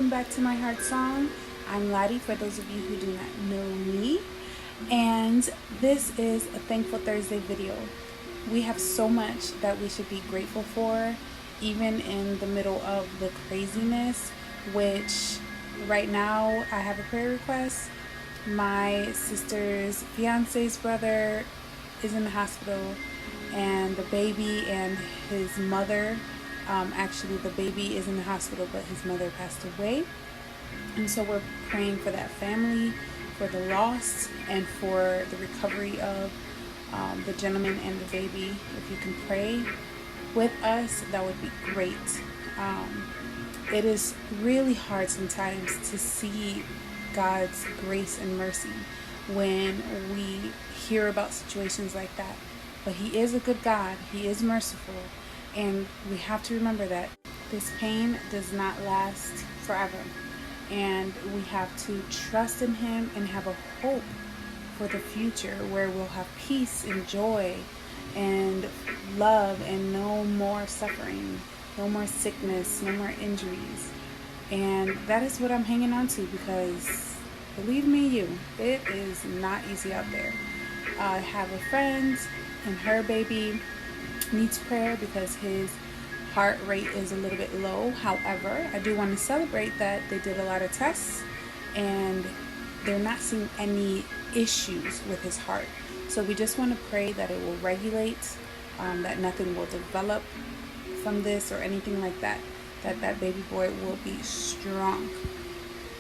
welcome back to My Heart Song. I'm Laddie, for those of you who do not know me, and this is a Thankful Thursday video. We have so much that we should be grateful for, even in the middle of the craziness, which right now I have a prayer request. My sister's fiance's brother is in the hospital, and the baby and his mother, actually the baby is in the hospital, but his mother passed away. And so we're praying for that family, for the loss, and for the recovery of the gentleman and the baby. If you can pray with us, that would be great. It is really hard sometimes to see God's grace and mercy when we hear about situations like that. But He is a good God. He is merciful. And we have to remember that this pain does not last forever. And we have to trust in Him and have a hope for the future where we'll have peace and joy and love and no more suffering, no more sickness, no more injuries. And that is what I'm hanging on to, because believe me, it is not easy out there. I have a friend and her baby needs prayer because his heart rate is a little bit low. However, I do want to celebrate that they did a lot of tests and they're not seeing any issues with his heart. So we just want to pray that it will regulate, that nothing will develop from this or anything like that, that baby boy will be strong.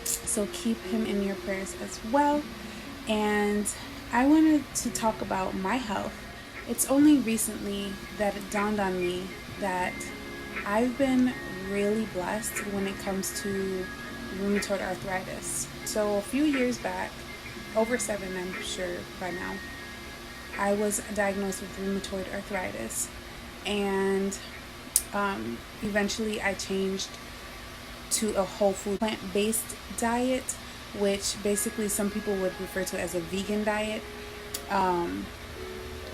So keep him in your prayers as well. And I wanted to talk about my health. It's only recently that it dawned on me that I've been really blessed when it comes to rheumatoid arthritis. So a few years back, over 7 I'm sure by now, I was diagnosed with rheumatoid arthritis, and eventually I changed to a whole food plant-based diet, which basically some people would refer to as a vegan diet.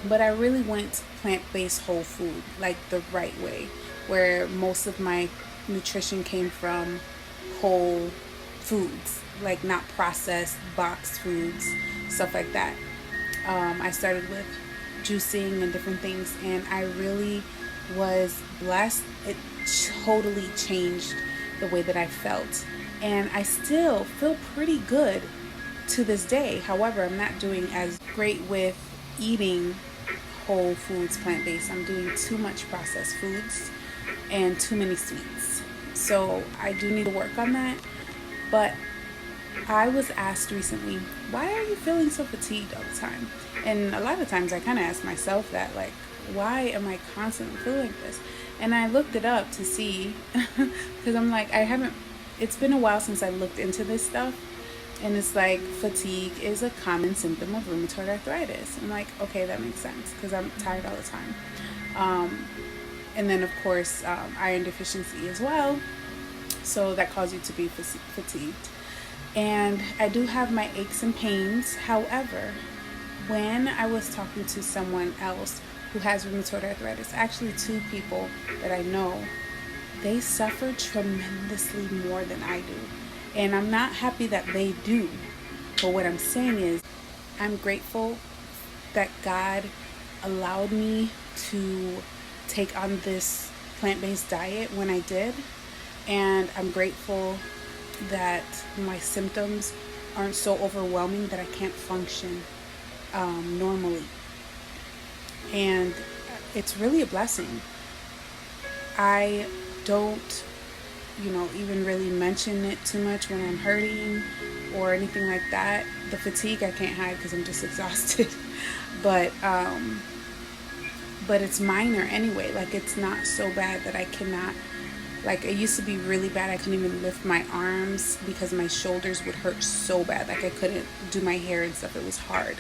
But I really went plant-based whole food, like the right way, where most of my nutrition came from whole foods, like not processed, boxed foods, stuff like that. I started with juicing and different things, and I really was blessed. It totally changed the way that I felt, and I still feel pretty good to this day. However, I'm not doing as great with eating whole foods, plant-based. I'm doing too much processed foods and too many sweets. So I do need to work on that. But I was asked recently, why are you feeling so fatigued all the time? And a lot of times I kind of ask myself that, like, why am I constantly feeling like this? And I looked it up to see, because I'm like, it's been a while since I looked into this stuff. And it's like, fatigue is a common symptom of rheumatoid arthritis. I'm like, okay, that makes sense, because I'm tired all the time. And then, of course, iron deficiency as well. So that causes you to be fatigued. And I do have my aches and pains. However, when I was talking to someone else who has rheumatoid arthritis, actually 2 people that I know, they suffer tremendously more than I do. And I'm not happy that they do. But what I'm saying is, I'm grateful that God allowed me to take on this plant-based diet when I did. And I'm grateful that my symptoms aren't so overwhelming that I can't function normally. And it's really a blessing. I don't even really mention it too much when I'm hurting or anything like that. The fatigue I can't hide because I'm just exhausted. But it's minor anyway. Like, it's not so bad that I cannot, like, it used to be really bad. I couldn't even lift my arms because my shoulders would hurt so bad. Like, I couldn't do my hair and stuff. It was hard.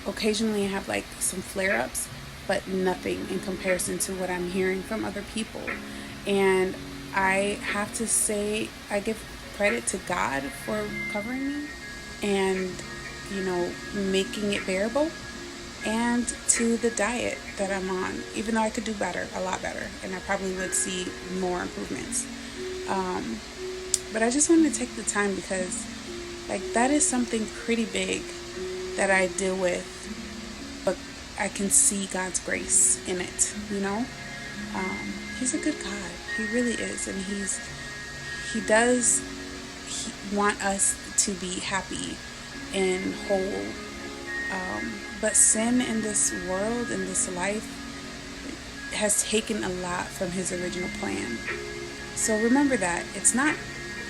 Occasionally I have like some flare-ups, but nothing in comparison to what I'm hearing from other people. And I have to say, I give credit to God for covering me and, making it bearable, and to the diet that I'm on, even though I could do better, a lot better, and I probably would see more improvements. But I just wanted to take the time because, like, that is something pretty big that I deal with, but I can see God's grace in it, you know? He's a good God. He really is. And he does want us to be happy and whole. But sin in this world, in this life, has taken a lot from his original plan. So remember that. It's not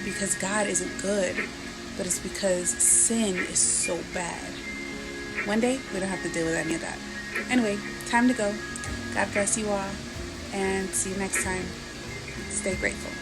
because God isn't good, but it's because sin is so bad. One day, we don't have to deal with any of that. Anyway, time to go. God bless you all, and see you next time. Stay grateful.